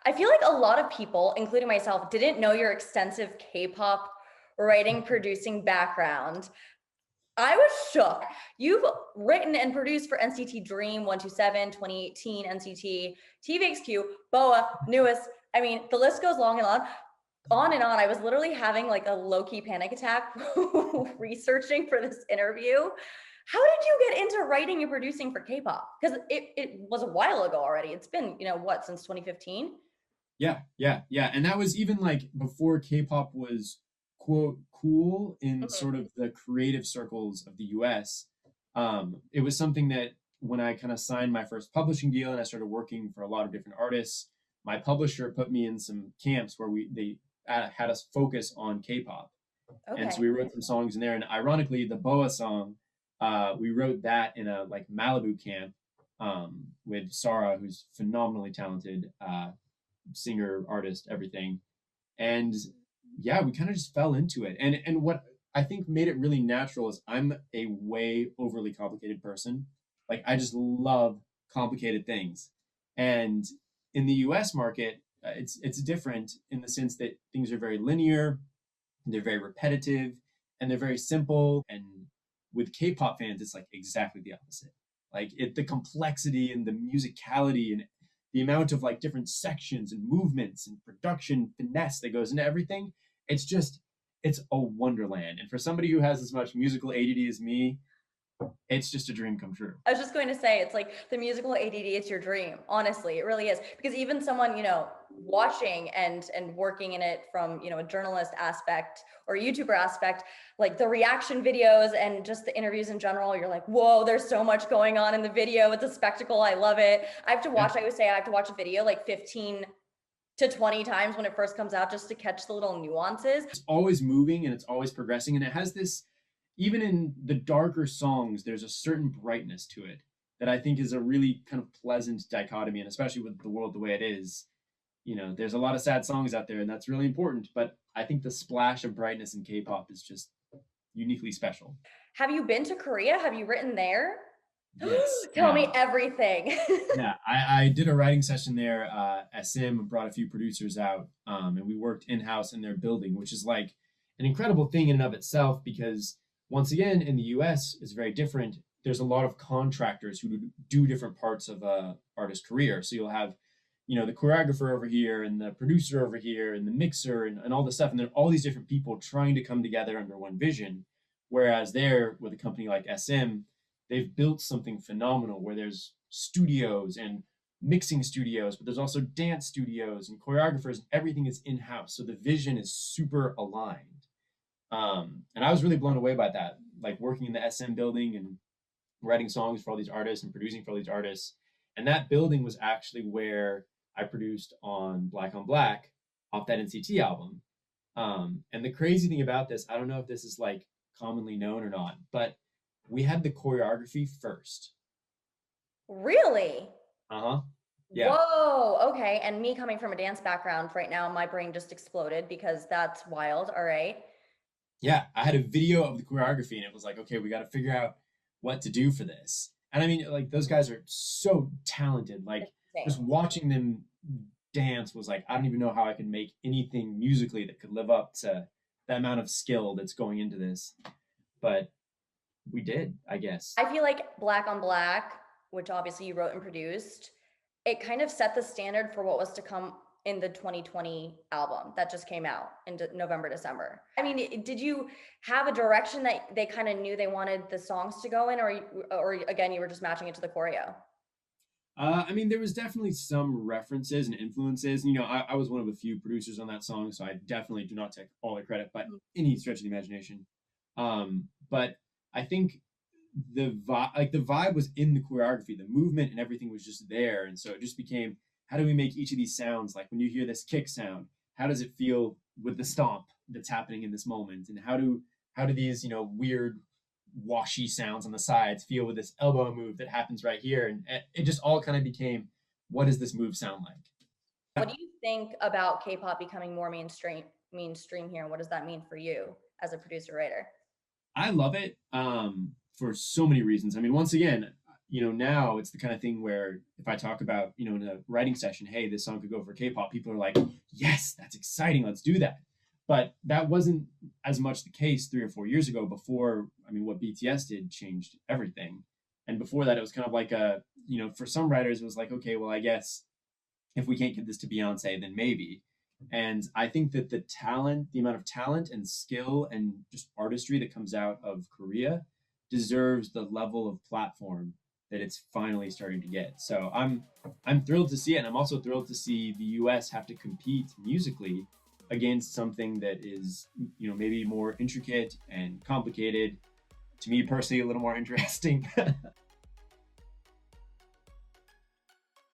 I feel like a lot of people, including myself, didn't know your extensive K-pop writing, producing background. I was shook. You've written and produced for NCT Dream, 127, 2018, NCT, TVXQ, BoA, Newest. I mean, the list goes long and on. On and on. I was literally having like a low-key panic attack researching for this interview. How did you get into writing and producing for K-pop? Because it was a while ago already. It's been, what, since 2015? Yeah. And that was even like before K-pop was quote cool in Mhm. sort of the creative circles of the US. It was something that when I kind of signed my first publishing deal and I started working for a lot of different artists, my publisher put me in some camps where they had us focus on K-pop. And Okay. so we wrote some songs in there. And ironically, the Boa song, we wrote that in a like Malibu camp with Sarah, who's phenomenally talented. Singer, artist, everything. And yeah, we kind of just fell into it. And what I think made it really natural is I'm a way overly complicated person. Like I just love complicated things. And in the US market, it's different in the sense that things are very linear, they're very repetitive, and they're very simple. And with K-pop fans, it's like exactly the opposite. Like the complexity and the musicality and the amount of like different sections and movements and production finesse that goes into everything. It's just it's a wonderland. And for somebody who has as much musical ADD as me, it's just a dream come true. I was just going to say, it's like the musical ADD, it's your dream. Honestly, it really is. Because even someone, watching and working in it from, a journalist aspect or YouTuber aspect, like the reaction videos and just the interviews in general, you're like, whoa, there's so much going on in the video. It's a spectacle. I love it. Yeah. I would say I have to watch a video like 15 to 20 times when it first comes out just to catch the little nuances. It's always moving and it's always progressing. And it has this, even in the darker songs, there's a certain brightness to it that I think is a really kind of pleasant dichotomy. And especially with the world the way it is, there's a lot of sad songs out there and that's really important. But I think the splash of brightness in K-pop is just uniquely special. Have you been to Korea? Have you written there? Yes. Tell me everything. Yeah, I did a writing session there. SM brought a few producers out, and we worked in house in their building, which is like an incredible thing in and of itself because once again, in the US, it's very different. There's a lot of contractors who do different parts of a artist career. So you'll have, the choreographer over here and the producer over here and the mixer and all this stuff. And then all these different people trying to come together under one vision. Whereas there, with a company like SM, they've built something phenomenal where there's studios and mixing studios, but there's also dance studios and choreographers, and everything is in house. So the vision is super aligned. And I was really blown away by that, like working in the SM building and writing songs for all these artists and producing for all these artists. And that building was actually where I produced on Black off that NCT album. And the crazy thing about this, I don't know if this is like commonly known or not, but we had the choreography first. Really? Uh-huh. Yeah. Whoa. Okay. And me coming from a dance background right now, my brain just exploded because that's wild. All right. Yeah. I had a video of the choreography and it was like, okay, we got to figure out what to do for this. And I mean, like those guys are so talented. Like just Insane. watching them dance was like, I don't even know how I could make anything musically that could live up to the amount of skill that's going into this. But we did, I guess. I feel like Black on Black, which obviously you wrote and produced, it kind of set the standard for what was to come in the 2020 album that just came out in November, December. I mean, did you have a direction that they kind of knew they wanted the songs to go in, or again, you were just matching it to the choreo? I mean, there was definitely some references and influences. I was one of a few producers on that song, so I definitely do not take all the credit, but any stretch of the imagination. But I think the vibe was in the choreography, the movement and everything was just there, and so it just became, how do we make each of these sounds? Like when you hear this kick sound, how does it feel with the stomp that's happening in this moment, and how do these weird washy sounds on the sides feel with this elbow move that happens right here, and it just all kind of became, what does this move sound like? What do you think about K-pop becoming more mainstream here, and what does that mean for you as a producer writer? I love it for so many reasons. I mean, once again, now it's the kind of thing where if I talk about, in a writing session, hey, this song could go for K-pop, people are like, yes, that's exciting, let's do that. But that wasn't as much the case 3 or 4 years ago. Before, what BTS did changed everything. And before that, it was kind of like for some writers, it was like, okay, well, I guess if we can't give this to Beyonce, then maybe. And I think that the amount of talent and skill and just artistry that comes out of Korea deserves the level of platform that it's finally starting to get. So I'm thrilled to see it, and I'm also thrilled to see the US have to compete musically against something that is, maybe more intricate and complicated. To me personally, a little more interesting.